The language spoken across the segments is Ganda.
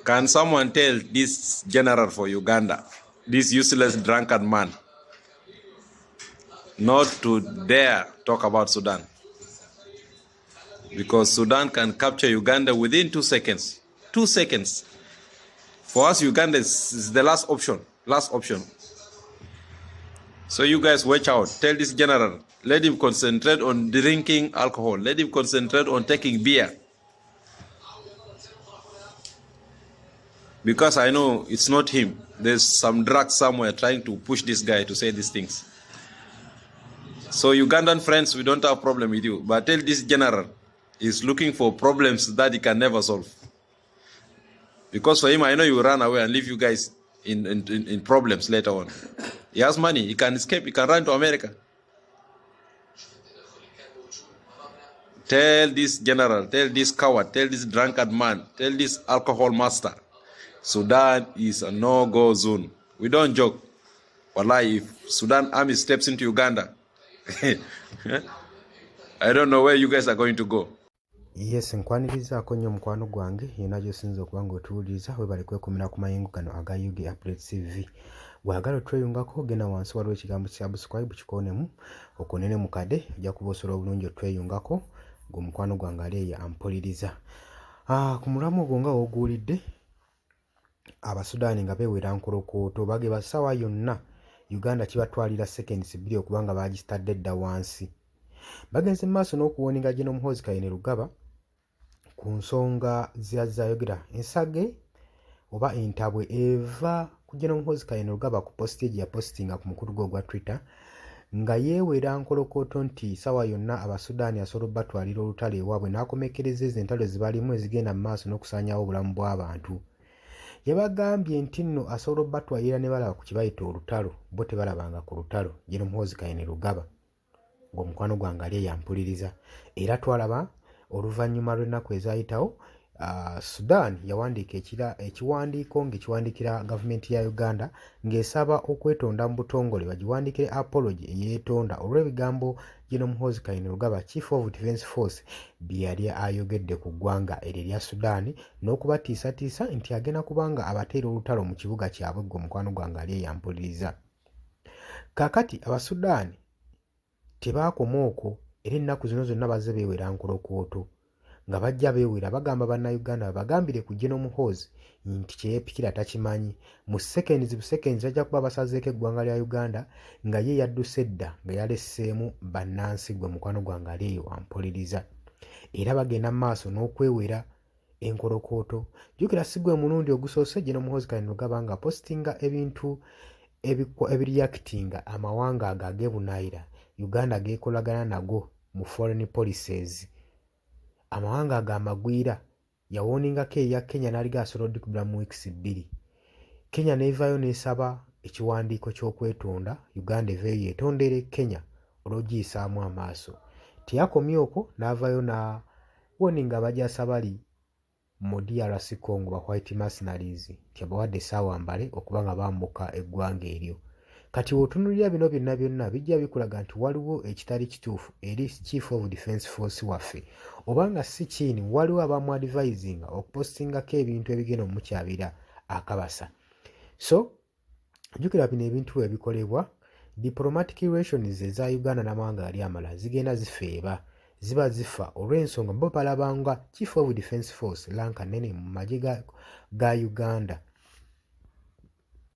Can someone tell this general for Uganda, this useless drunkard man, not to dare talk about Sudan? Because Sudan can capture Uganda within 2 seconds. 2 seconds. For us, Uganda is the last option. Last option. So you guys watch out. Tell this general, let him concentrate on drinking alcohol. Let him concentrate on taking beer. Because I know it's not him. There's some drug somewhere trying to push this guy to say these things. So Ugandan friends, we don't have a problem with you. But tell this general, he's looking for problems that he can never solve. Because for him, I know he will run away and leave you guys in problems later on. He has money. He can escape. He can run to America. Tell this general, tell this coward, tell this drunkard man, tell this alcohol master, Sudan is a no-go zone. We don't joke. Wallahi, if Sudan army steps into Uganda, I don't know where you guys are going to go. Yes, nkwanirizaako nnyo mukwano gwange yonna gy'osinza okuba ng'otuwuliriza webale kwekumira ku mayengo gano aga UG Updates TV. Bw'agala otweyungako genda wansi waliwo ekigambo subscribe kikonemu okonene mukade ojja kuba osobola obulungi otweyungako ng'omukwano gwange aleeya ampuliriza. Ku mulamu ogwo nga w'oguwulidde Abasudaani nga beewera nkolokooto bageba ssaawa yonna Uganda kibatwalira seconds 2 okubanga baagitadde dda wansi. Bagenze mu maaso n'okuwooninga General Muhoozi Kainerugaba ku nsonga zayogera ensage oba entabwe eva ku General Muhoozi Kainerugaba ku posti gye yapostinga ku mukulu gwe ogwa Twitter nga yeewera nkolokooto nti ssaawa yonna Abasudaani asobola batwalira olutalo ewaabwe n'akomekkereza ezo entalo zibalimu ezigenda mu maaso n'okusaanyaawo obulamu bw'abantu. Yabagambye nti nno asobola batwalira ne balaba ku kibayita olutalo bo tebalabanga ku lutalo General Muhoozi Kainerugaba ng'omukwano gwange ali yampuliriza era twalaba oluvannyuma lw'ennaku ezayitawo Sudan yawandiika ekiwandiiko ng'ekiwandikira gavumenti ya Uganda ng'esaba okwetonda mu butongole bagiwandikire apology eyeetonda olw'ebigambo General Muhoozi Kainerugaba Chief of Defence Force bye yali ayogedde ku ggwanga eryo erya Sudan n'okubatiisatiisa nti agenda kubanga abateera olutalo mu kibuga kyabwe ng'omukwano gwange ali yampuliriza. Kaakati Abasudaani tebaakoma okwo era ennaku zino zonna bazze beewera nkolokooto nga bajja beewera bagamba bannayuganda bagambire ku General Muhoozi nti kyeyeepikira takimanyi mu seconds bajja kuba basazeeko eggwanga lya Uganda nga ye yadduse dda nga yalesseemu bannansi gwe mukwano gwange ali eyo wampuliriza era bagenda mu maaso n'okwewera enkolokooto. Jjukira si gwe mulundi ogusoose General Muhoozi Kainerugaba nga postinga ebintu ebiriyakitinga amawanga ago ag'ebunaayira Uganda geekolagana nago mu foreign policies. Amawanga ago amagwira yawooningako eya Kenya n'ali gasobola oddukibula mu weeks 2. Kenya neevaayo n'esaba ekiwandiiko ky'okwetonda Uganda eveeyo yeetondere Kenya olw'ogiyisaamu amaaso. Teyakomye okwo n'avaayo na woninga abajaasi abali mu DRC Congo ba White Mercenaries nti abawadde essaawa mbale okuba nga bambuka eggwanga eryo. Kati w'otunuulira bino byonna bijja bikulaga nti waliwo ekitali kituufu eri Chief of Defence Force waffe obanga si kiini waliwo abamuadvisinga okupostingako ebintu ebigenda omukyabira akabasa. So jjukira bino ebintu ebikolebwa diplomatic relations eza Uganda n'amawanga gali amalala zigenda zifeeba ziba zifa olw'ensonga bo balabanga Chief of Defence Force lanka nnene mu magye ga Uganda.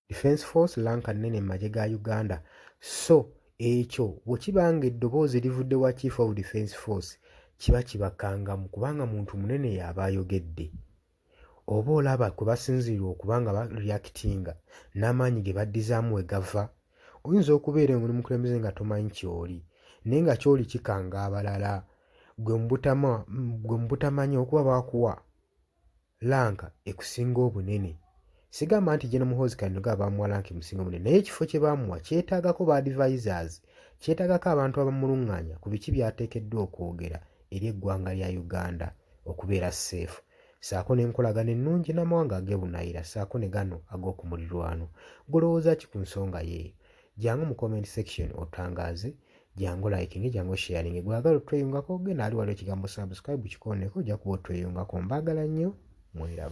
Defence Force lanka nnene mu magye ga Uganda. So ekyo bwe kibanga eddoboozi livudde wa Chief of Defence Force kiba kibakangamu kubanga muntu munene yaba ayogedde. Oba olaba kwe basinziirwa okubanga bareactinga n'amaanyi ge baddizaamu we gava oyinza okubeera ng'oli mukulembeze nga tomanyi ky'oli naye nga ky'oli kikanga abalala gwe mu butamanyi okuba baakuwa lanka ekusinga obunene. Sigamba nti General Muhoozi Kainerugaba bamuwa lanka emusinga obunene naye ekifo kye bamuwa kyetaagako ba advisors kyetaagako abantu abamulungaanya ku biki by'ateekeddwa okwogera eri eggwanga lya Uganda okubeera safe saako n'enkolagana ennungi n'amawanga ag'ebunaayira saako ne gano ag'oku muliraano. Golowooza ki ku nsonga yeeyo? Jangu mu comment section otangaaze, jangu liking, jangu sharing. Gwagala otweyungako genda ali waliwo ekigambo subscribe kikooneko ojja kuba otweyungako. Mbaagala nnyo mweraba.